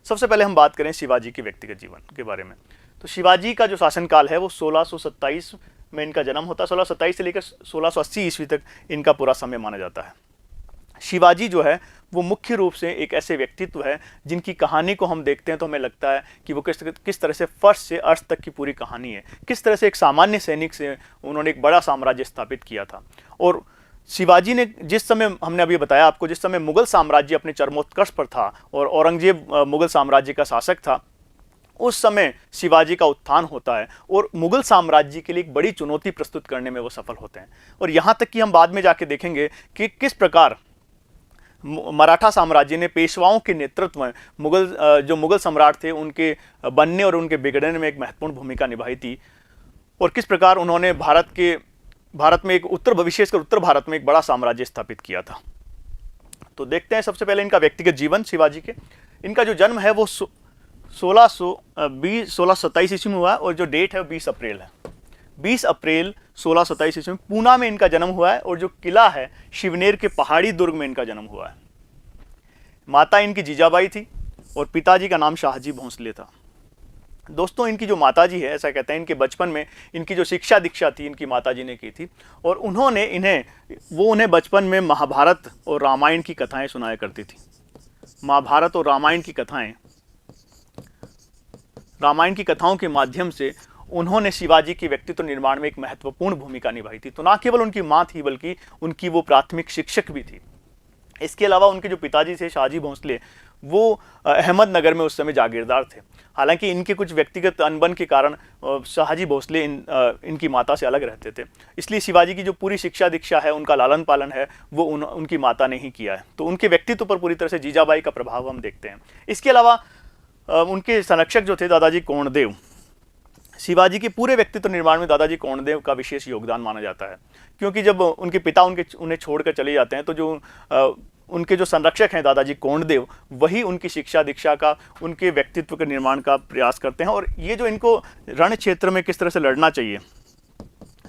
सबसे पहले हम बात करें शिवाजी के व्यक्तिगत जीवन के बारे में। तो शिवाजी का जो शासनकाल है वो 1627 में इनका जन्म होता है। 1627 से लेकर 1680 ईस्वी तक इनका पूरा समय माना जाता है। शिवाजी जो है वो मुख्य रूप से एक ऐसे व्यक्तित्व है जिनकी कहानी को हम देखते हैं तो हमें लगता है कि वो किस तरह से फर्स्ट से अर्थ तक की पूरी कहानी है, किस तरह से एक सामान्य सैनिक से उन्होंने एक बड़ा साम्राज्य स्थापित किया था। और शिवाजी ने जिस समय, हमने अभी बताया आपको, जिस समय मुगल साम्राज्य अपने चरमोत्कर्ष पर था और औरंगजेब मुगल साम्राज्य का शासक था, उस समय शिवाजी का उत्थान होता है और मुगल साम्राज्य के लिए एक बड़ी चुनौती प्रस्तुत करने में वो सफल होते हैं। और यहाँ तक कि हम बाद में जाके देखेंगे कि किस प्रकार मराठा साम्राज्य ने पेशवाओं के नेतृत्व में जो मुगल सम्राट थे उनके बनने और उनके बिगड़ने में एक महत्वपूर्ण भूमिका निभाई थी, और किस प्रकार उन्होंने भारत में एक विशेषकर उत्तर भारत में एक बड़ा साम्राज्य स्थापित किया था। तो देखते हैं सबसे पहले इनका व्यक्तिगत जीवन शिवाजी के। इनका जो जन्म है वो 1627 ईस्वी में हुआ और जो डेट है वो 20 अप्रैल है। 20 अप्रैल 1627 ईस्वी में पूना में इनका जन्म हुआ है और जो किला है शिवनेर के पहाड़ी दुर्ग में इनका जन्म हुआ है। माता इनकी जीजाबाई थी और पिताजी का नाम शाहजी भोंसले था। दोस्तों, इनकी जो माताजी है, ऐसा कहते हैं इनके बचपन में इनकी जो शिक्षा दीक्षा थी इनकी माताजी ने की थी, और उन्हें बचपन में महाभारत और रामायण की कथाएं सुनाया करती थी। महाभारत और रामायण की कथाओं के माध्यम से उन्होंने शिवाजी के व्यक्तित्व निर्माण में एक महत्वपूर्ण भूमिका निभाई थी। तो ना केवल उनकी माँ थी बल्कि उनकी वो प्राथमिक शिक्षक भी थी। इसके अलावा उनके जो पिताजी थे शाहजी भोंसले, वो अहमदनगर में उस समय जागीरदार थे। हालांकि इनके कुछ व्यक्तिगत अनबन के कारण शाहजी भोंसले इनकी माता से अलग रहते थे, इसलिए शिवाजी की जो पूरी शिक्षा दीक्षा है, उनका लालन पालन है, वो उनकी माता ने ही किया है। तो उनके व्यक्तित्व पर पूरी तरह से जीजाबाई का प्रभाव हम देखते हैं। इसके अलावा उनके संरक्षक जो थे दादाजी कोंडदेव, शिवाजी के पूरे व्यक्तित्व निर्माण में दादाजी कोंडदेव का विशेष योगदान माना जाता है, क्योंकि जब उनके पिता उन्हें छोड़कर चले जाते हैं तो उनके जो संरक्षक हैं दादाजी कोंडदेव, वही उनकी शिक्षा दीक्षा का, उनके व्यक्तित्व के निर्माण का प्रयास करते हैं। और ये जो इनको रण क्षेत्र में किस तरह से लड़ना चाहिए,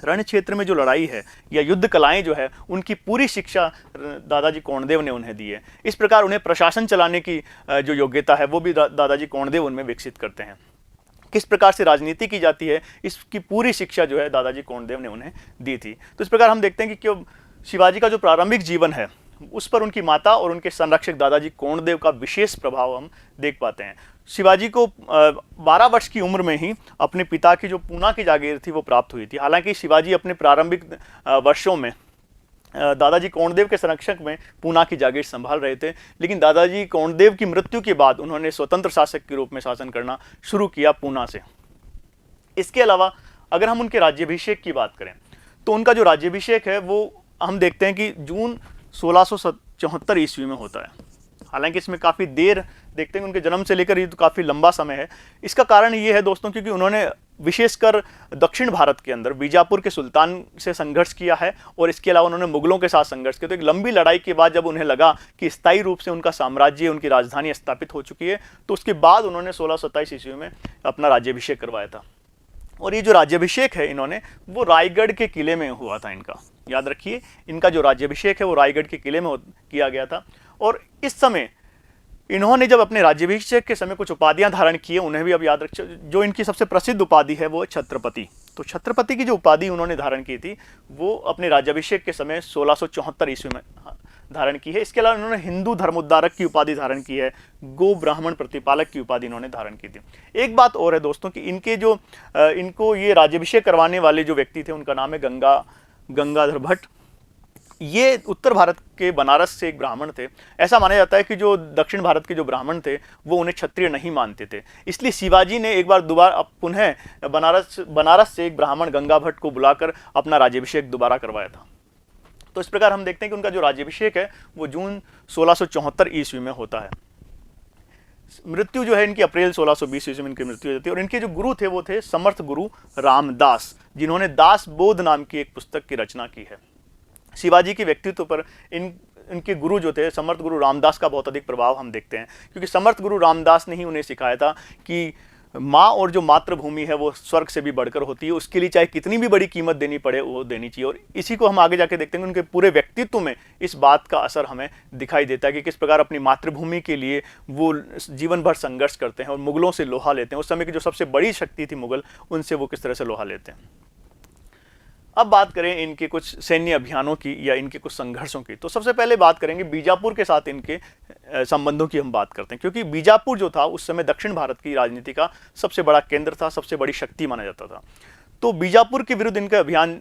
रण क्षेत्र में जो लड़ाई है या युद्ध कलाएं जो है, उनकी पूरी शिक्षा दादाजी कोंडदेव ने उन्हें दी है। इस प्रकार उन्हें प्रशासन चलाने की जो योग्यता है वो भी दादाजी कोंडदेव उनमें विकसित करते हैं। किस प्रकार से राजनीति की जाती है, इसकी पूरी शिक्षा जो है दादाजी कोंडदेव ने उन्हें दी थी। तो इस प्रकार हम देखते हैं कि क्यों शिवाजी का जो प्रारंभिक जीवन है उस पर उनकी माता और उनके संरक्षक दादाजी कोंडदेव का विशेष प्रभाव हम देख पाते हैं। शिवाजी को 12 वर्ष की उम्र में ही अपने पिता की जो पूना की जागीर थी वो प्राप्त हुई थी। हालांकि शिवाजी अपने प्रारंभिक वर्षों में दादाजी कोंडदेव के संरक्षक में पूना की जागीर संभाल रहे थे, लेकिन दादाजी कोंडदेव की मृत्यु के बाद उन्होंने स्वतंत्र शासक के रूप में शासन करना शुरू किया पूना से। इसके अलावा अगर हम उनके राज्याभिषेक की बात करें तो उनका जो राज्याभिषेक है वो हम देखते हैं कि जून 1674 ईस्वी में होता है। हालांकि इसमें काफ़ी देर देखते हैं, उनके जन्म से लेकर ये तो काफ़ी लंबा समय है। इसका कारण ये है दोस्तों, क्योंकि उन्होंने विशेषकर दक्षिण भारत के अंदर बीजापुर के सुल्तान से संघर्ष किया है और इसके अलावा उन्होंने मुगलों के साथ संघर्ष किया। तो एक लंबी लड़ाई के बाद जब उन्हें लगा कि स्थायी रूप से उनका साम्राज्य, उनकी राजधानी स्थापित हो चुकी है, तो उसके बाद उन्होंने 1627 ईस्वी में अपना राज्याभिषेक करवाया था। और ये जो राज्याभिषेक है इन्होंने, वो रायगढ़ के किले में हुआ था। इनका याद रखिए, इनका जो राज्याभिषेक है वो रायगढ़ के किले में किया गया था। और इस समय इन्होंने जब अपने राज्याभिषेक के समय कुछ उपाधियां धारण की है, उन्हें भी अब याद रखिए। जो इनकी सबसे प्रसिद्ध उपाधि है वो छत्रपति। तो छत्रपति की जो उपाधि उन्होंने धारण की थी वो अपने राज्याभिषेक के समय 1674 ईस्वी में धारण की है। इसके अलावा इन्होंने हिंदू धर्मोद्धारक की उपाधि धारण की है, गो ब्राह्मण प्रतिपालक की उपाधि इन्होंने धारण की थी। एक बात और है दोस्तों कि इनको ये राज्याभिषेक करवाने वाले जो व्यक्ति थे उनका नाम है गंगाधर भट्ट। ये उत्तर भारत के बनारस से एक ब्राह्मण थे। ऐसा माना जाता है कि जो दक्षिण भारत के जो ब्राह्मण थे वो उन्हें क्षत्रिय नहीं मानते थे, इसलिए शिवाजी ने एक बार दोबारा पुनः बनारस से एक ब्राह्मण गंगा भट्ट को बुलाकर अपना राज्याभिषेक दोबारा करवाया था। तो इस प्रकार हम देखते हैं कि उनका जो राज्याभिषेक है वो जून 1674 ईस्वी में होता है। मृत्यु जो है इनकी अप्रैल 1620 ईस्वी में इनकी मृत्यु हो जाती है। और इनके जो गुरु थे वो थे समर्थ गुरु रामदास, जिन्होंने दास बोध नाम की एक पुस्तक की रचना की है। शिवाजी के व्यक्तित्व पर इनके गुरु जो थे समर्थ गुरु रामदास का बहुत अधिक प्रभाव हम देखते हैं, क्योंकि समर्थ गुरु रामदास ने ही उन्हें सिखाया था कि माँ और जो मातृभूमि है वो स्वर्ग से भी बढ़कर होती है, उसके लिए चाहे कितनी भी बड़ी कीमत देनी पड़े वो देनी चाहिए। और इसी को हम आगे जाके देखते हैं उनके पूरे व्यक्तित्व में इस बात का असर हमें दिखाई देता है कि किस प्रकार अपनी मातृभूमि के लिए वो जीवन भर संघर्ष करते हैं और मुगलों से लोहा लेते हैं। उस समय की जो सबसे बड़ी शक्ति थी मुगल, उनसे वो किस तरह से लोहा लेते हैं। अब बात करें इनके कुछ सैन्य अभियानों की या इनके कुछ संघर्षों की, तो सबसे पहले बात करेंगे बीजापुर के साथ इनके संबंधों की हम बात करते हैं, क्योंकि बीजापुर जो था उस समय दक्षिण भारत की राजनीति का सबसे बड़ा केंद्र था, सबसे बड़ी शक्ति माना जाता था। तो बीजापुर के विरुद्ध इनके अभियान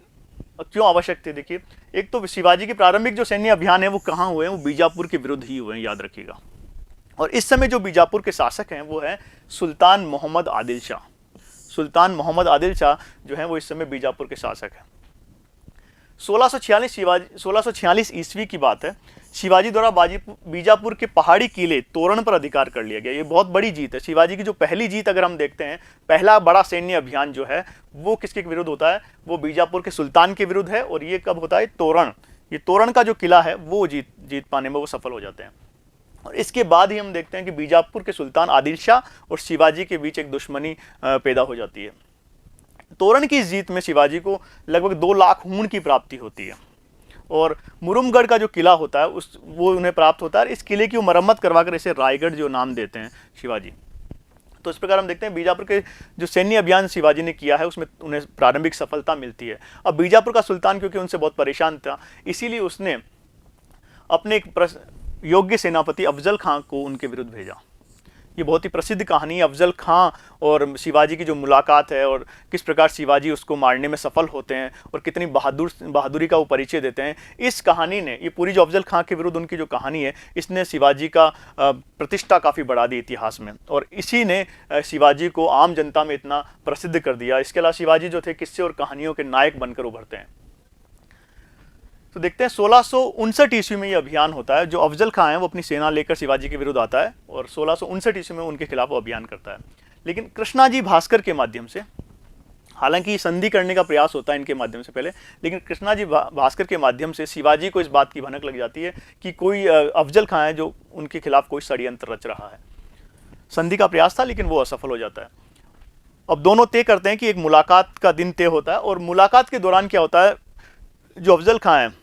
क्यों आवश्यक थे? देखिए, एक तो शिवाजी के प्रारंभिक जो सैन्य अभियान है वो कहाँ हुए हैं? वो बीजापुर के विरुद्ध ही हुए हैं, याद रखिएगा। और इस समय जो बीजापुर के शासक हैं वो है सुल्तान मोहम्मद आदिल शाह। सुल्तान मोहम्मद आदिल शाह जो है वो इस समय बीजापुर के शासक हैं। 1646 ईस्वी की बात है, शिवाजी द्वारा बीजापुर के पहाड़ी किले तोरण पर अधिकार कर लिया गया। ये बहुत बड़ी जीत है। शिवाजी की जो पहली जीत अगर हम देखते हैं, पहला बड़ा सैन्य अभियान जो है वो किसके विरुद्ध होता है? वो बीजापुर के सुल्तान के विरुद्ध है। और ये कब होता है? तोरण। ये तोरण का जो किला है वो जीत पाने में वो सफल हो जाते हैं। और इसके बाद ही हम देखते हैं कि बीजापुर के सुल्तान आदिल शाह और शिवाजी के बीच एक दुश्मनी पैदा हो जाती है। तोरण की जीत में शिवाजी को लगभग 2 लाख ऊँट की प्राप्ति होती है और मुरुमगढ़ का जो किला होता है वो उन्हें प्राप्त होता है। इस किले की मरम्मत करवाकर इसे रायगढ़ जो नाम देते हैं शिवाजी। तो इस प्रकार हम देखते हैं बीजापुर के जो सैन्य अभियान शिवाजी ने किया है उसमें उन्हें प्रारंभिक सफलता मिलती है। अब बीजापुर का सुल्तान क्योंकि उनसे बहुत परेशान था, इसीलिए उसने अपने एक योग्य सेनापति अफजल खां को उनके विरुद्ध भेजा। ये बहुत ही प्रसिद्ध कहानी है, अफजल खां और शिवाजी की जो मुलाकात है और किस प्रकार शिवाजी उसको मारने में सफल होते हैं और कितनी बहादुरी का वो परिचय देते हैं। इस कहानी ने, ये पूरी जो अफजल खां के विरुद्ध उनकी जो कहानी है, इसने शिवाजी का प्रतिष्ठा काफ़ी बढ़ा दी इतिहास में और इसी ने शिवाजी को आम जनता में इतना प्रसिद्ध कर दिया। इसके अलावा शिवाजी जो थे किस्से और कहानियों के नायक बनकर उभरते हैं। तो देखते हैं 1659 ईस्वी में ये अभियान होता है। जो अफजल खां है वो अपनी सेना लेकर शिवाजी के विरुद्ध आता है और 1659 ईस्वी में उनके खिलाफ वो अभियान करता है। लेकिन कृष्णाजी भास्कर के माध्यम से, हालांकि संधि करने का प्रयास होता है इनके माध्यम से पहले, लेकिन कृष्णाजी भास्कर के माध्यम से शिवाजी को इस बात की भनक लग जाती है कि कोई अफजल खां है जो उनके खिलाफ कोई षड्यंत्र रच रहा है। संधि का प्रयास था लेकिन वो असफल हो जाता है। अब दोनों तय करते हैं कि एक मुलाकात का दिन तय होता है और मुलाकात के दौरान क्या होता है, जो अफजल खां है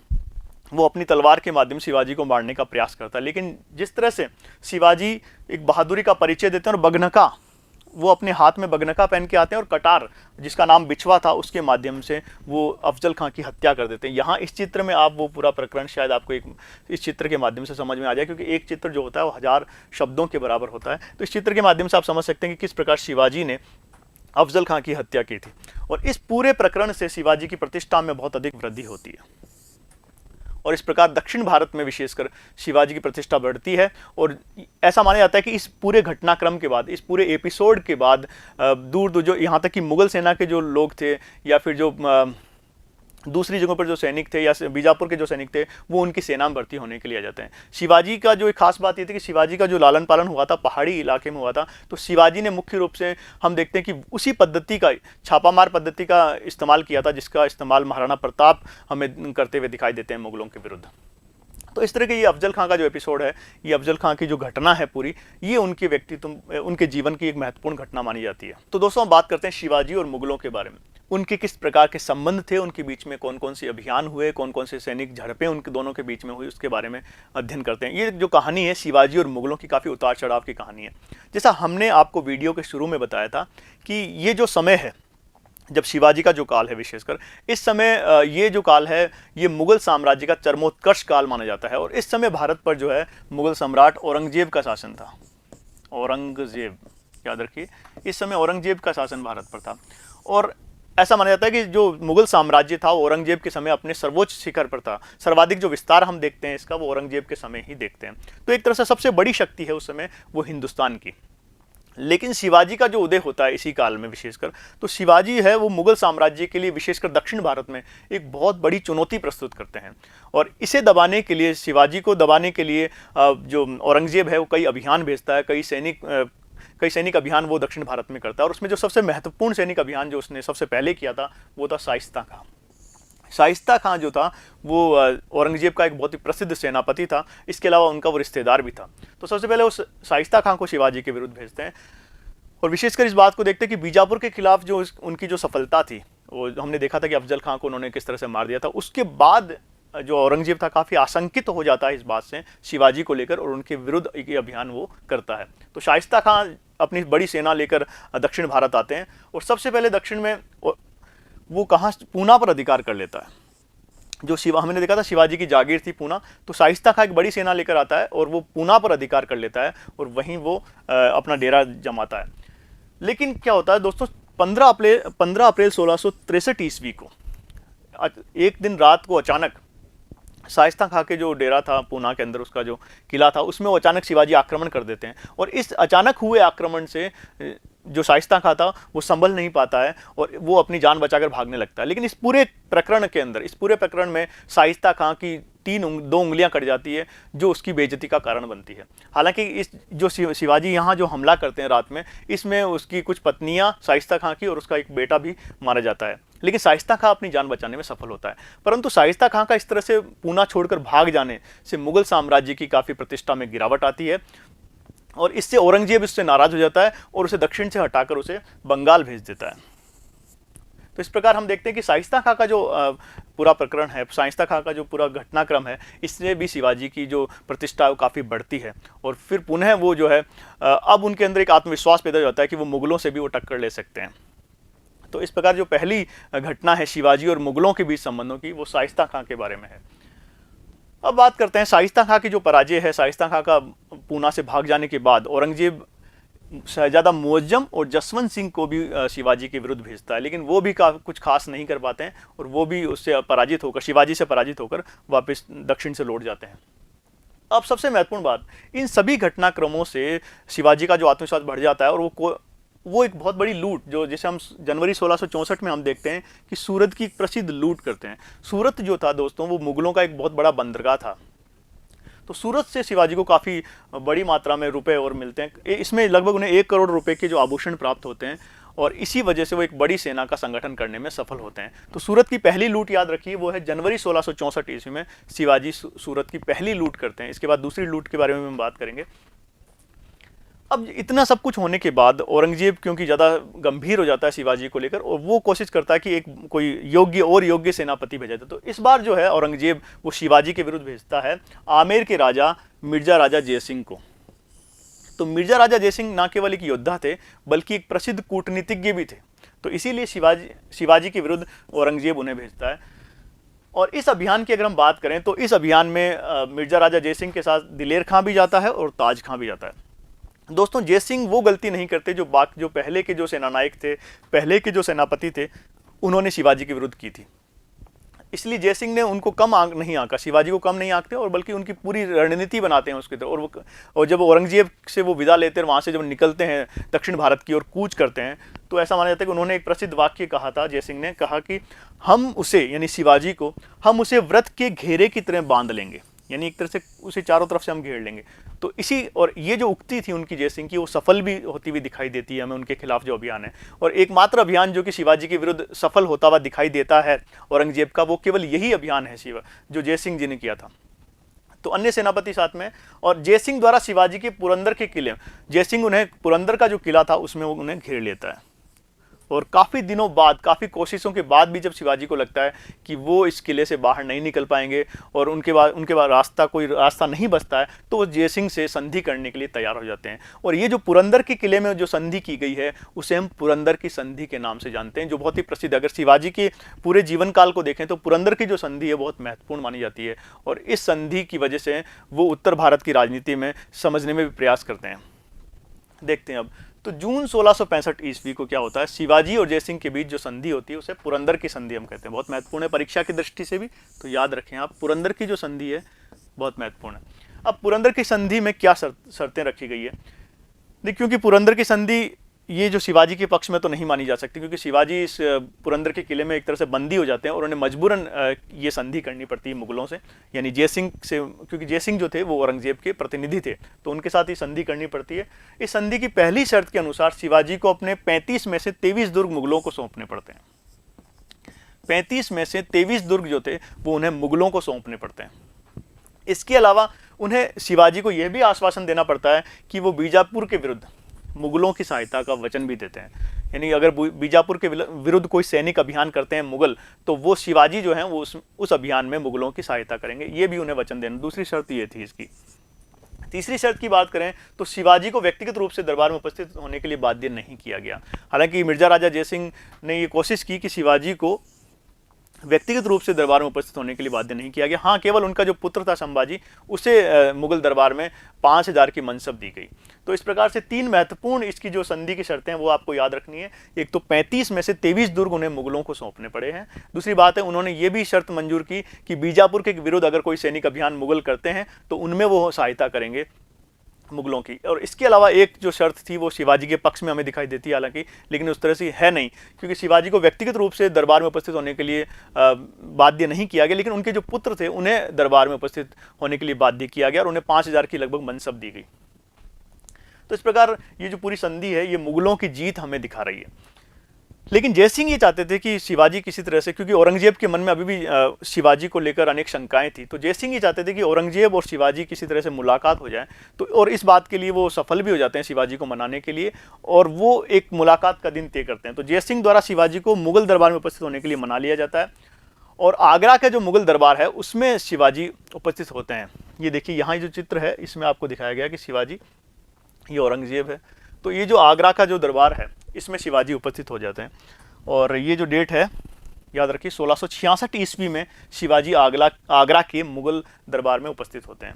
वो अपनी तलवार के माध्यम से शिवाजी को मारने का प्रयास करता है। लेकिन जिस तरह से शिवाजी एक बहादुरी का परिचय देते हैं और बगनका, वो अपने हाथ में बगनका पहन के आते हैं और कटार जिसका नाम बिछवा था उसके माध्यम से वो अफजल खां की हत्या कर देते हैं। यहाँ इस चित्र में आप वो पूरा प्रकरण शायद आपको इस चित्र के माध्यम से समझ में आ जाए, क्योंकि एक चित्र जो होता है वो 1000 शब्दों के बराबर होता है। तो इस चित्र के माध्यम से आप समझ सकते हैं कि किस प्रकार शिवाजी ने अफजल खां की हत्या की थी। और इस पूरे प्रकरण से शिवाजी की प्रतिष्ठा में बहुत अधिक वृद्धि होती है और इस प्रकार दक्षिण भारत में विशेषकर शिवाजी की प्रतिष्ठा बढ़ती है। और ऐसा माना जाता है कि इस पूरे घटनाक्रम के बाद, इस पूरे एपिसोड के बाद दूर दूर जो यहाँ तक कि मुगल सेना के जो लोग थे या फिर जो दूसरी जगहों पर जो सैनिक थे या बीजापुर के जो सैनिक थे वो उनकी सेना में भर्ती होने के लिए आ जाते हैं। शिवाजी का जो एक खास बात ये थी कि शिवाजी का जो लालन पालन हुआ था पहाड़ी इलाके में हुआ था, तो शिवाजी ने मुख्य रूप से हम देखते हैं कि उसी पद्धति का, छापामार पद्धति का इस्तेमाल किया था जिसका इस्तेमाल महाराणा प्रताप हमें करते हुए दिखाई देते हैं मुगलों के विरुद्ध। तो इस तरह के ये अफजल खां का जो एपिसोड है, ये अफजल खां की जो घटना है पूरी, ये उनके व्यक्तित्व, उनके जीवन की एक महत्वपूर्ण घटना मानी जाती है। तो दोस्तों, हम बात करते हैं शिवाजी और मुगलों के बारे में। उनके किस प्रकार के संबंध थे, उनके बीच में कौन कौन से अभियान हुए, कौन कौन से सैनिक झड़पें उनके दोनों के बीच में हुई, उसके बारे में अध्ययन करते हैं। ये जो कहानी है शिवाजी और मुगलों की, काफ़ी उतार चढ़ाव की कहानी है। जैसा हमने आपको वीडियो के शुरू में बताया था कि ये जो समय है जब शिवाजी का जो काल है, विशेषकर इस समय ये जो काल है ये मुगल साम्राज्य का चरमोत्कर्ष काल माना जाता है। और इस समय भारत पर जो है मुगल सम्राट औरंगजेब का शासन था। औरंगजेब, याद रखिए, इस समय औरंगजेब का शासन भारत पर था। और ऐसा माना जाता है कि जो मुगल साम्राज्य था वो औरंगजेब के समय अपने सर्वोच्च शिखर पर था। सर्वाधिक जो विस्तार हम देखते हैं इसका, वो औरंगजेब के समय ही देखते हैं। तो एक तरह से सबसे बड़ी शक्ति है उस समय वो हिंदुस्तान की। लेकिन शिवाजी का जो उदय होता है इसी काल में विशेषकर, तो शिवाजी है वो मुगल साम्राज्य के लिए, विशेषकर दक्षिण भारत में, एक बहुत बड़ी चुनौती प्रस्तुत करते हैं। और इसे दबाने के लिए, शिवाजी को दबाने के लिए जो औरंगजेब है वो कई अभियान भेजता है, कई सैनिक अभियान वो दक्षिण भारत में करता है। और उसमें जो सबसे महत्वपूर्ण सैनिक अभियान जो उसने सबसे पहले किया था वो था शाइस्ता खां। शाइस्ता खां जो था वो औरंगजेब का एक बहुत ही प्रसिद्ध सेनापति था, इसके अलावा उनका वो रिश्तेदार भी था। तो सबसे पहले उस शाइस्ता खां को शिवाजी के विरुद्ध भेजते हैं। और विशेषकर इस बात को देखते हैं कि बीजापुर के खिलाफ जो उनकी जो सफलता थी, वो हमने देखा था कि अफजल खां को उन्होंने किस तरह से मार दिया था। उसके बाद जो औरंगजेब था काफ़ी आशंकित हो जाता है इस बात से शिवाजी को लेकर, और उनके विरुद्ध ये अभियान वो करता है। तो शाइस्ता खां अपनी बड़ी सेना लेकर दक्षिण भारत आते हैं, और सबसे पहले दक्षिण में वो कहाँ, पूना पर अधिकार कर लेता है। जो हमने देखा था शिवाजी की जागीर थी पूना, तो शाइस्ता खां एक बड़ी सेना लेकर आता है और वो पूना पर अधिकार कर लेता है, और वहीं वो अपना डेरा जमाता है। लेकिन क्या होता है दोस्तों, 15 अप्रैल 1663 ईस्वी को एक दिन रात को अचानक शाइस्ता खां के जो डेरा था पूना के अंदर, उसका जो किला था, उसमें वो अचानक शिवाजी आक्रमण कर देते हैं। और इस अचानक हुए आक्रमण से जो शाइस्ता खां था वो संभल नहीं पाता है और वो अपनी जान बचाकर भागने लगता है। लेकिन इस पूरे प्रकरण के अंदर, इस पूरे प्रकरण में शाइस्ता खां की दो उंगलियां कट जाती है, जो उसकी बेइज्जती का कारण बनती है। हालांकि इस जो शिवाजी यहाँ जो हमला करते हैं रात में, इसमें उसकी कुछ पत्नियां शाइस्ता खां की और उसका एक बेटा भी मारा जाता है। लेकिन शाइस्ता खां अपनी जान बचाने में सफल होता है। परंतु शाइस्ता खां का इस तरह से पूना छोड़कर भाग जाने से मुगल साम्राज्य की काफ़ी प्रतिष्ठा में गिरावट आती है, और इससे औरंगजेब इससे नाराज हो जाता है और उसे दक्षिण से हटाकर उसे बंगाल भेज देता है। तो इस प्रकार हम देखते हैं कि शाइस्ता खां का जो पूरा प्रकरण है, शाइस्ता खां का जो पूरा घटनाक्रम है, इससे भी शिवाजी की जो प्रतिष्ठा है वो काफ़ी बढ़ती है। और फिर पुनः वो जो है अब उनके अंदर एक आत्मविश्वास पैदा हो जाता है कि वो मुगलों से भी वो टक्कर ले सकते हैं। तो इस प्रकार जो पहली घटना है शिवाजी और मुगलों के बीच संबंधों की, वो शाइस्ता खां के बारे में है। अब बात करते हैं शाइस्ता खां की जो पराजय है। शाइस्ता खां का पूना से भाग जाने के बाद औरंगजेब शहजादा मुअज्जम और जसवंत सिंह को भी शिवाजी के विरुद्ध भेजता है, लेकिन वो भी कुछ खास नहीं कर पाते हैं और वो भी उससे पराजित होकर, शिवाजी से पराजित होकर वापस दक्षिण से लौट जाते हैं। अब सबसे महत्वपूर्ण बात, इन सभी घटनाक्रमों से शिवाजी का जो आत्मविश्वास बढ़ जाता है, और वो एक बहुत बड़ी लूट, जो जैसे हम जनवरी 1664 में हम देखते हैं कि सूरत की एक प्रसिद्ध लूट करते हैं। सूरत जो था दोस्तों, वो मुगलों का एक बहुत बड़ा बंदरगाह था। तो सूरत से शिवाजी को काफ़ी बड़ी मात्रा में रुपए और मिलते हैं। इसमें लगभग उन्हें 1 करोड़ रुपए के जो आभूषण प्राप्त होते हैं, और इसी वजह से वो एक बड़ी सेना का संगठन करने में सफल होते हैं। तो सूरत की पहली लूट याद रखिए, वो है जनवरी 1664 ईस्वी में शिवाजी सूरत की पहली लूट करते हैं। इसके बाद दूसरी लूट के बारे में हम बात करेंगे। अब इतना सब कुछ होने के बाद औरंगजेब क्योंकि ज़्यादा गंभीर हो जाता है शिवाजी को लेकर, और वो कोशिश करता है कि एक कोई योग्य सेनापति भेजा जाए। तो इस बार जो है औरंगजेब वो शिवाजी के विरुद्ध भेजता है आमेर के राजा मिर्जा राजा जयसिंह को। तो मिर्जा राजा जयसिंह न केवल एक योद्धा थे, बल्कि एक प्रसिद्ध कूटनीतिज्ञ भी थे। तो इसीलिए शिवाजी के विरुद्ध औरंगजेब उन्हें भेजता है। और इस अभियान की अगर हम बात करें, तो इस अभियान में मिर्जा राजा जयसिंह के साथ दिलेर खां भी जाता है और ताज खां भी जाता है। दोस्तों, जयसिंह वो गलती नहीं करते जो पहले के जो सेनानायक थे, पहले के जो सेनापति थे, उन्होंने शिवाजी के विरुद्ध की थी। इसलिए जयसिंह ने उनको कम आंक नहीं आंका, शिवाजी को कम नहीं आंकते, और बल्कि उनकी पूरी रणनीति बनाते हैं उसकी तरफ। और जब औरंगजेब से वो विदा लेते हैं, वहाँ से जब निकलते हैं दक्षिण भारत की ओर कूच करते हैं, तो ऐसा माना जाता है कि उन्होंने एक प्रसिद्ध वाक्य कहा था। जयसिंह ने कहा कि हम उसे, यानी शिवाजी को, हम उसे व्रत के घेरे की तरह बांध लेंगे, यानी एक तरह से उसे चारों तरफ से हम घेर लेंगे। तो और ये जो उक्ति थी उनकी जयसिंह की, वो सफल भी होती हुई दिखाई देती है हमें उनके खिलाफ जो अभियान है। और एकमात्र अभियान जो कि शिवाजी के विरुद्ध सफल होता हुआ दिखाई देता है औरंगजेब का, वो केवल यही अभियान है जो जयसिंह जी ने किया था। तो अन्य सेनापति साथ में, और जयसिंह द्वारा शिवाजी के पुरंदर के किले, जयसिंह उन्हें पुरंदर का जो किला था उसमें वो उन्हें घेर लेता है। और काफ़ी दिनों बाद, काफ़ी कोशिशों के बाद भी जब शिवाजी को लगता है कि वो इस किले से बाहर नहीं निकल पाएंगे और उनके बाद कोई रास्ता नहीं बचता है, तो वो जयसिंह से संधि करने के लिए तैयार हो जाते हैं। और ये जो पुरंदर के किले में जो संधि की गई है, उसे हम पुरंदर की संधि के नाम से जानते हैं, जो बहुत ही प्रसिद्ध, अगर शिवाजी के पूरे जीवन काल को देखें तो पुरंदर की जो संधि है बहुत महत्वपूर्ण मानी जाती है। और इस संधि की वजह से वो उत्तर भारत की राजनीति में समझने में भी प्रयास करते हैं। देखते हैं अब, तो जून 1665 ईस्वी को क्या होता है, शिवाजी और जयसिंह के बीच जो संधि होती है उसे पुरंदर की संधि हम कहते हैं। बहुत महत्वपूर्ण है परीक्षा की दृष्टि से भी, तो याद रखें आप, पुरंदर की जो संधि है बहुत महत्वपूर्ण है। अब पुरंदर की संधि में क्या शर्तें रखी गई है, देखिए, क्योंकि पुरंदर की संधि ये जो शिवाजी के पक्ष में तो नहीं मानी जा सकती, क्योंकि शिवाजी इस पुरंदर के किले में एक तरह से बंदी हो जाते हैं और उन्हें मजबूरन ये संधि करनी पड़ती है मुगलों से, यानी जयसिंह से, क्योंकि जयसिंह जो थे वो औरंगजेब के प्रतिनिधि थे, तो उनके साथ ही संधि करनी पड़ती है। इस संधि की पहली शर्त के अनुसार शिवाजी को अपने 35 में से 23 दुर्ग मुगलों को सौंपने पड़ते हैं। 35 में से 23 दुर्ग जो थे वो उन्हें मुगलों को सौंपने पड़ते हैं। इसके अलावा उन्हें शिवाजी को यह भी आश्वासन देना पड़ता है कि वो बीजापुर के विरुद्ध, मुगलों की सहायता का वचन भी देते हैं। यानी अगर बीजापुर के विरुद्ध कोई सैनिक अभियान करते हैं मुगल, तो वो शिवाजी जो हैं वो उस अभियान में मुगलों की सहायता करेंगे, ये भी उन्हें वचन देना। दूसरी शर्त ये थी इसकी। तीसरी शर्त की बात करें तो शिवाजी को व्यक्तिगत रूप से दरबार में उपस्थित होने के लिए बाध्य नहीं किया गया। हालांकि मिर्जा राजा जयसिंह ने ये कोशिश की कि शिवाजी को व्यक्तिगत रूप से दरबार में उपस्थित होने के लिए बाध्य नहीं किया गया। हाँ, केवल उनका जो पुत्र था संभाजी, उसे मुगल दरबार में 5000 की मनसब दी गई। तो इस प्रकार से 3 महत्वपूर्ण इसकी जो संधि की शर्तें हैं वो आपको याद रखनी है। एक तो 35 में से 23 दुर्ग उन्हें मुगलों को सौंपने पड़े हैं। दूसरी बात है, उन्होंने ये भी शर्त मंजूर की कि बीजापुर के विरुद्ध अगर कोई सैनिक अभियान मुगल करते हैं तो उनमें वो सहायता करेंगे मुगलों की। और इसके अलावा एक जो शर्त थी वो शिवाजी के पक्ष में हमें दिखाई देती है हालांकि, लेकिन उस तरह से है नहीं, क्योंकि शिवाजी को व्यक्तिगत रूप से दरबार में उपस्थित होने के लिए बाध्य नहीं किया गया, लेकिन उनके जो पुत्र थे उन्हें दरबार में उपस्थित होने के लिए बाध्य किया गया और उन्हें 5000 की लगभग मनसब दी गई। तो इस प्रकार ये जो पूरी संधि है ये मुगलों की जीत हमें दिखा रही है। लेकिन जयसिंह ये चाहते थे कि शिवाजी किसी तरह से, क्योंकि औरंगजेब के मन में अभी भी शिवाजी को लेकर अनेक शंकाएं थी, तो जयसिंह ये चाहते थे कि औरंगजेब और शिवाजी किसी तरह से मुलाकात हो जाए। तो और इस बात के लिए वो सफल भी हो जाते हैं शिवाजी को मनाने के लिए, और वो एक मुलाकात का दिन तय करते हैं। तो जयसिंह द्वारा शिवाजी को मुगल दरबार में उपस्थित होने के लिए मना लिया जाता है और आगरा का जो मुगल दरबार है उसमें शिवाजी उपस्थित होते हैं। ये देखिए यहाँ जो चित्र है इसमें आपको दिखाया गया कि शिवाजी, ये औरंगजेब है, तो ये जो आगरा का जो दरबार है इसमें शिवाजी उपस्थित हो जाते हैं। और ये जो डेट है याद रखिए, 1666 ईस्वी में शिवाजी आगरा के मुगल दरबार में उपस्थित होते हैं।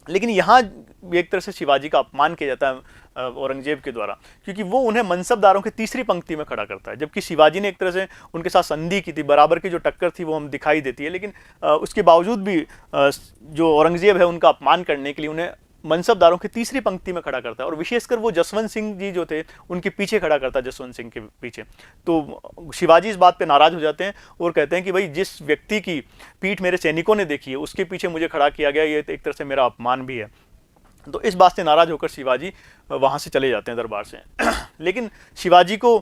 लेकिन यहाँ एक तरह से शिवाजी का अपमान किया जाता है औरंगजेब के द्वारा, क्योंकि वो उन्हें मनसबदारों की तीसरी पंक्ति में खड़ा करता है, जबकि शिवाजी ने एक तरह से उनके साथ संधि की थी, बराबर की जो टक्कर थी वो हम दिखाई देती है। लेकिन उसके बावजूद भी जो औरंगजेब है उनका अपमान करने के लिए उन्हें मनसबदारों की तीसरी पंक्ति में खड़ा करता है, और विशेषकर वो जसवंत सिंह जी जो थे उनके पीछे खड़ा करता है, जसवंत सिंह के पीछे। तो शिवाजी इस बात पे नाराज हो जाते हैं और कहते हैं कि भाई जिस व्यक्ति की पीठ मेरे सैनिकों ने देखी है उसके पीछे मुझे खड़ा किया गया, ये एक तरह से मेरा अपमान भी है। तो इस बात से नाराज होकर शिवाजी वहाँ से चले जाते हैं दरबार से। लेकिन शिवाजी को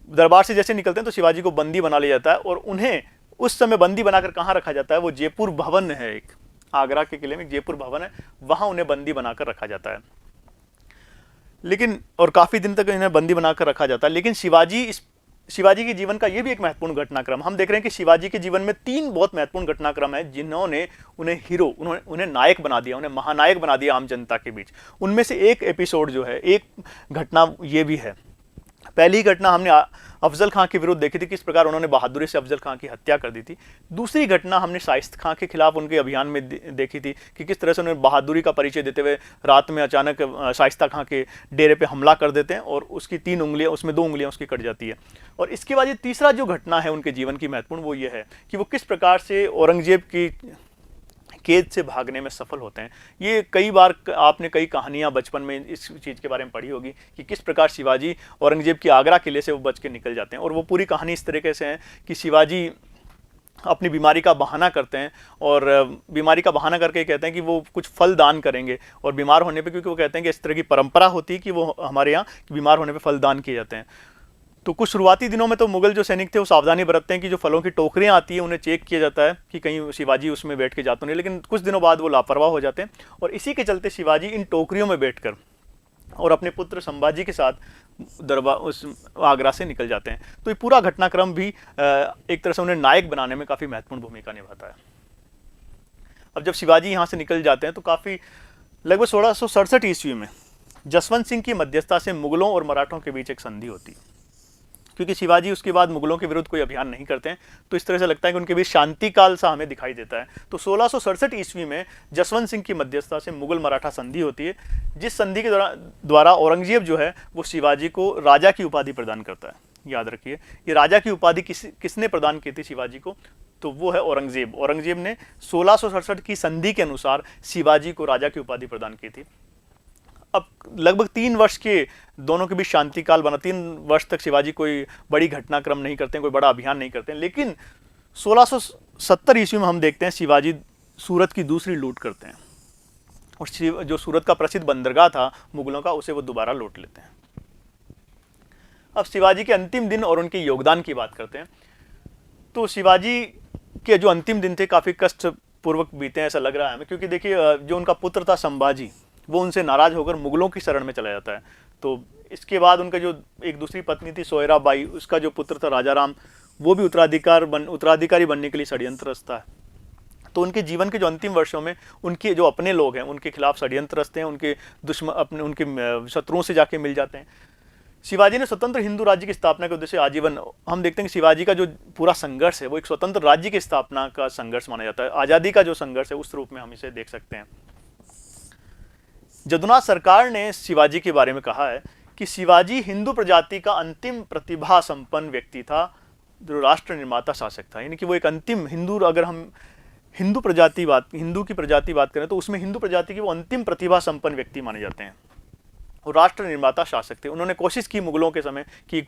दरबार से जैसे निकलते हैं तो शिवाजी को बंदी बना लिया जाता है, और उन्हें उस समय बंदी बनाकर कहाँ रखा जाता है, वो जयपुर भवन है, एक आगरा के किले में जयपुर भवन है, वहां उन्हें बंदी बनाकर रखा जाता है। लेकिन और काफी दिन तक इन्हें बंदी बनाकर रखा जाता है। लेकिन शिवाजी के जीवन का यह भी एक महत्वपूर्ण घटनाक्रम हम देख रहे हैं कि शिवाजी के जीवन में 3 बहुत महत्वपूर्ण घटनाक्रम है जिन्होंने उन्हें हीरो, उन्हें नायक बना दिया, उन्हें महानायक बना दिया आम जनता के बीच। उनमें से एक एपिसोड जो है, एक घटना ये भी है। पहली घटना हमने अफजल खां के विरुद्ध देखी थी, किस प्रकार उन्होंने बहादुरी से अफजल खां की हत्या कर दी थी। दूसरी घटना हमने शाइस्त खां के खिलाफ उनके अभियान में देखी थी कि किस तरह से उन्होंने बहादुरी का परिचय देते हुए रात में अचानक शाइस्ता खां के डेरे पे हमला कर देते हैं और उसकी 3 उंगलियां, उसमें 2 उंगलियां उसकी कट जाती है। और इसके बाद ये तीसरा जो घटना है उनके जीवन की महत्वपूर्ण, वो ये है कि वो किस प्रकार से औरंगजेब की कैद से भागने में सफल होते हैं। ये कई बार आपने कई कहानियां बचपन में इस चीज़ के बारे में पढ़ी होगी कि किस प्रकार शिवाजी औरंगजेब की आगरा किले से वो बच के निकल जाते हैं। और वो पूरी कहानी इस तरीके से है कि शिवाजी अपनी बीमारी का बहाना करते हैं और बीमारी का बहाना करके कहते हैं कि वो कुछ फल दान करेंगे, और बीमार होने पे, क्योंकि वो कहते हैं कि इस तरह की परंपरा होती है कि वो हमारे यहाँ बीमार होने पे फल दान किए जाते हैं। तो कुछ शुरुआती दिनों में तो मुगल जो सैनिक थे वो सावधानी बरतते हैं कि जो फलों की टोकरियां आती हैं उन्हें चेक किया जाता है कि कहीं शिवाजी उसमें बैठ के जाते नहीं, लेकिन कुछ दिनों बाद वो लापरवाह हो जाते हैं और इसी के चलते शिवाजी इन टोकरियों में बैठकर और अपने पुत्र संभाजी के साथ दरबार उस आगरा से निकल जाते हैं। तो ये पूरा घटनाक्रम भी एक तरह से उन्हें नायक बनाने में काफ़ी महत्वपूर्ण भूमिका निभाता है। अब जब शिवाजी यहाँ से निकल जाते हैं तो काफ़ी लगभग 1667 ईस्वी में जसवंत सिंह की मध्यस्थता से मुगलों और मराठों के बीच एक संधि होती है, क्योंकि शिवाजी उसके बाद मुगलों के विरुद्ध कोई अभियान नहीं करते हैं, तो इस तरह से लगता है कि उनके बीच शांति काल सा हमें दिखाई देता है। तो 1667 ईस्वी में जसवंत सिंह की मध्यस्थता से मुगल मराठा संधि होती है, जिस संधि के द्वारा औरंगजेब जो है वो शिवाजी को राजा की उपाधि प्रदान करता है। याद रखिए, ये राजा की उपाधि किसने प्रदान की थी शिवाजी को, तो वो है औरंगजेब। औरंगजेब ने 1667 की संधि के अनुसार शिवाजी को राजा की उपाधि प्रदान की थी। अब लगभग 3 वर्ष के दोनों के बीच शांति काल बना। 3 वर्ष तक शिवाजी कोई बड़ी घटनाक्रम नहीं करते हैं, कोई बड़ा अभियान नहीं करते हैं। लेकिन 1670 ईस्वी में हम देखते हैं शिवाजी सूरत की दूसरी लूट करते हैं और जो सूरत का प्रसिद्ध बंदरगाह था मुगलों का, उसे वो दोबारा लूट लेते हैं। अब शिवाजी के अंतिम दिन और उनके योगदान की बात करते हैं। तो शिवाजी के जो अंतिम दिन थे काफ़ी कष्टपूर्वक बीते हैं ऐसा लग रहा है हमें, क्योंकि देखिए जो उनका पुत्र था संभाजी, वो उनसे नाराज होकर मुगलों की शरण में चला जाता है। तो इसके बाद उनका जो एक दूसरी पत्नी थी सोयराबाई, उसका जो पुत्र था राजाराम, वो भी उत्तराधिकारी बनने के लिए षड्यंत्र रचता है। तो उनके जीवन के जो अंतिम वर्षों में उनके जो अपने लोग हैं उनके खिलाफ षड्यंत्र रचते हैं, उनके दुश्मन अपने उनके शत्रुओं से जाके मिल जाते हैं। शिवाजी ने स्वतंत्र हिंदू राज्य की स्थापना के उद्देश्य आजीवन, हम देखते हैं कि शिवाजी का जो पूरा संघर्ष है वो एक स्वतंत्र राज्य की स्थापना का संघर्ष माना जाता है। आज़ादी का जो संघर्ष है उस रूप में हम इसे देख सकते हैं। जदुनाथ सरकार ने शिवाजी के बारे में कहा है कि शिवाजी हिंदू प्रजाति का अंतिम प्रतिभा संपन्न व्यक्ति था जो राष्ट्र निर्माता शासक था। यानी कि वो एक अंतिम हिंदू, अगर हम हिंदू की प्रजाति बात करें तो उसमें हिंदू प्रजाति के वो अंतिम प्रतिभा संपन्न व्यक्ति माने जाते हैं और राष्ट्र निर्माता शासक थे। उन्होंने कोशिश की मुगलों के समय कि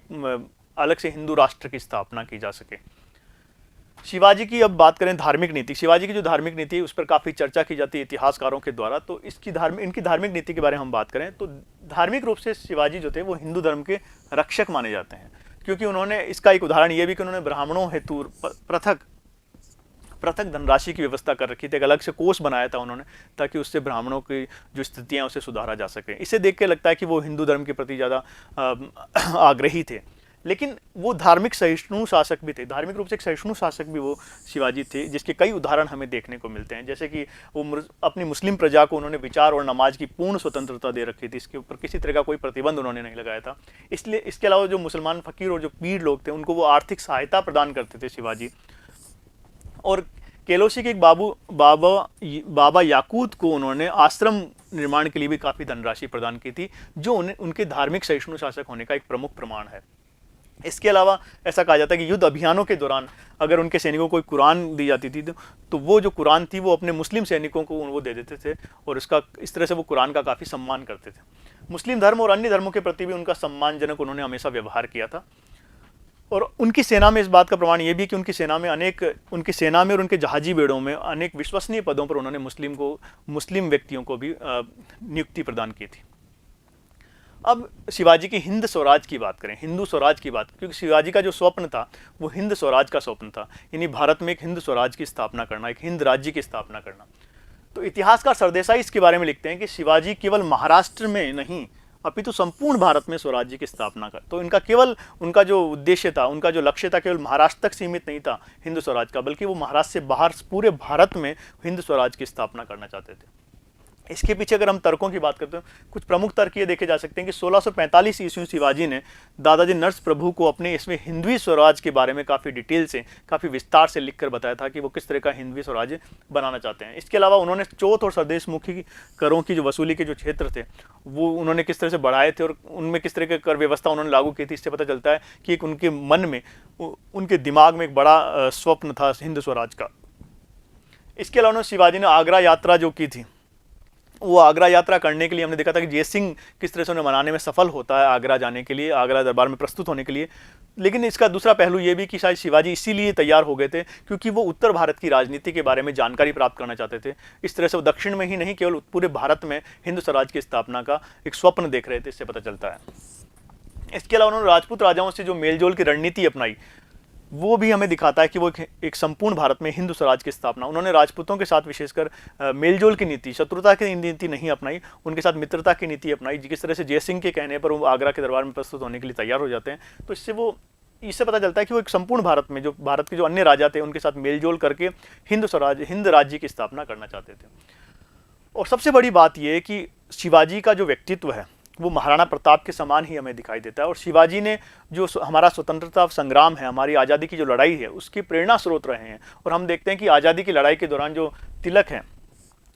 अलग से हिंदू राष्ट्र की स्थापना की जा सके। शिवाजी की अब बात करें धार्मिक नीति, शिवाजी की जो धार्मिक नीति है उस पर काफ़ी चर्चा की जाती है इतिहासकारों के द्वारा। तो इनकी धार्मिक नीति के बारे में हम बात करें तो धार्मिक रूप से शिवाजी जो थे वो हिंदू धर्म के रक्षक माने जाते हैं, क्योंकि उन्होंने, इसका एक उदाहरण ये भी कि उन्होंने ब्राह्मणों हेतु पृथक धनराशि की व्यवस्था कर रखी थी। एक अलग से कोष बनाया था उन्होंने, ताकि उससे ब्राह्मणों की जो स्थितियां उसे सुधारा जा सके। इसे देख के लगता है कि वो हिंदू धर्म के प्रति ज़्यादा आग्रही थे। लेकिन वो धार्मिक सहिष्णु शासक भी थे, धार्मिक रूप से एक सहिष्णु शासक भी वो शिवाजी थे, जिसके कई उदाहरण हमें देखने को मिलते हैं। जैसे कि वो अपनी मुस्लिम प्रजा को उन्होंने विचार और नमाज की पूर्ण स्वतंत्रता दे रखी थी, इसके ऊपर किसी तरह का कोई प्रतिबंध उन्होंने नहीं लगाया था। इसलिए इसके अलावा जो मुसलमान फकीर और जो पीर लोग थे उनको वो आर्थिक सहायता प्रदान करते थे शिवाजी। और केलोसी के एक बाबा याकूत को उन्होंने आश्रम निर्माण के लिए भी काफ़ी धनराशि प्रदान की थी, जो उनके धार्मिक सहिष्णु शासक होने का एक प्रमुख प्रमाण है। इसके अलावा ऐसा कहा जाता है कि युद्ध अभियानों के दौरान अगर उनके सैनिकों को कोई कुरान दी जाती थी तो वो जो कुरान थी वो अपने मुस्लिम सैनिकों को वो दे देते थे और इस तरह से वो कुरान का काफ़ी सम्मान करते थे। मुस्लिम धर्म और अन्य धर्मों के प्रति भी उनका सम्मानजनक उन्होंने हमेशा व्यवहार किया था। और उनकी सेना में इस बात का प्रमाण ये भी कि उनकी सेना में और उनके जहाजी बेड़ों में अनेक विश्वसनीय पदों पर उन्होंने मुस्लिम व्यक्तियों को भी नियुक्ति प्रदान की थी। अब शिवाजी की हिंद स्वराज की बात करें, हिंदू स्वराज की बात, क्योंकि शिवाजी का जो स्वप्न था वो हिंद स्वराज का स्वप्न था, यानी भारत में एक हिंद स्वराज की स्थापना करना, एक हिंद राज्य की स्थापना करना। तो इतिहासकार सरदेसाई इसके बारे में लिखते हैं कि शिवाजी केवल महाराष्ट्र में नहीं अपितु संपूर्ण भारत में स्वराज्य की स्थापना कर। तो उनका जो उद्देश्य था, उनका जो लक्ष्य था, केवल महाराष्ट्र तक सीमित नहीं था हिंदू स्वराज का, बल्कि वो महाराष्ट्र से बाहर पूरे भारत में हिंदू स्वराज की स्थापना करना चाहते थे। इसके पीछे अगर हम तर्कों की बात करते हैं, कुछ प्रमुख तर्क ये देखे जा सकते हैं कि 1645 ईस्वी में शिवाजी ने दादाजी नरस प्रभु को अपने इसमें हिंदवी स्वराज के बारे में काफ़ी डिटेल से, काफ़ी विस्तार से लिखकर बताया था कि वो किस तरह का हिंदवी स्वराज बनाना चाहते हैं। इसके अलावा उन्होंने चौथ और स्वदेशमुखी करों की जो वसूली के जो क्षेत्र थे वो उन्होंने किस तरह से बढ़ाए थे और उनमें किस तरह की कर व्यवस्था उन्होंने लागू की थी। इससे पता चलता है कि एक उनके मन में, उनके दिमाग में एक बड़ा स्वप्न था हिंदू स्वराज का। इसके अलावा शिवाजी ने आगरा यात्रा जो की थी, वो आगरा यात्रा करने के लिए हमने देखा था कि जय सिंह किस तरह से उन्हें मनाने में सफल होता है आगरा जाने के लिए, आगरा दरबार में प्रस्तुत होने के लिए। लेकिन इसका दूसरा पहलू ये भी कि शायद शिवाजी इसीलिए तैयार हो गए थे क्योंकि वो उत्तर भारत की राजनीति के बारे में जानकारी प्राप्त करना चाहते थे। इस तरह से वो दक्षिण में ही नहीं, केवल पूरे भारत में हिंदू स्वराज की स्थापना का एक स्वप्न देख रहे थे, इससे पता चलता है। इसके अलावा उन्होंने राजपूत राजाओं से जो मेलजोल की रणनीति अपनाई वो भी हमें दिखाता है कि वो एक संपूर्ण भारत में हिंदू स्वराज की स्थापना, उन्होंने राजपूतों के साथ विशेषकर मेलजोल की नीति, शत्रुता की नीति नहीं अपनाई, उनके साथ मित्रता की नीति अपनाई। जिस तरह से जय सिंह के कहने पर वो आगरा के दरबार में प्रस्तुत होने के लिए तैयार हो जाते हैं, तो इससे पता चलता है कि वो एक संपूर्ण भारत के जो अन्य राजा थे उनके साथ मेलजोल करके हिंद राज्य की स्थापना करना चाहते थे। और सबसे बड़ी बात यह है कि शिवाजी का जो व्यक्तित्व है वो महाराणा प्रताप के समान ही हमें दिखाई देता है। और शिवाजी ने जो हमारा स्वतंत्रता संग्राम है, हमारी आज़ादी की जो लड़ाई है, उसकी प्रेरणा स्रोत रहे हैं। और हम देखते हैं कि आज़ादी की लड़ाई के दौरान जो तिलक हैं,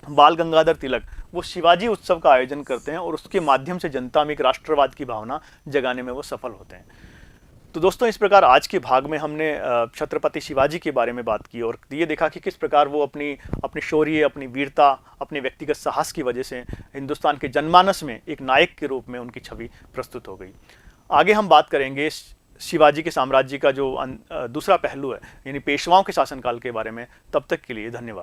बाल गंगाधर तिलक, वो शिवाजी उत्सव का आयोजन करते हैं और उसके माध्यम से जनता में एक राष्ट्रवाद की भावना जगाने में वो सफल होते हैं। तो दोस्तों, इस प्रकार आज के भाग में हमने छत्रपति शिवाजी के बारे में बात की और ये देखा कि किस प्रकार वो अपनी शौर्य, अपनी वीरता, अपने व्यक्तिगत साहस की वजह से हिंदुस्तान के जनमानस में एक नायक के रूप में उनकी छवि प्रस्तुत हो गई। आगे हम बात करेंगे शिवाजी के साम्राज्य का जो दूसरा पहलू है, यानी पेशवाओं के शासनकाल के बारे में। तब तक के लिए धन्यवाद।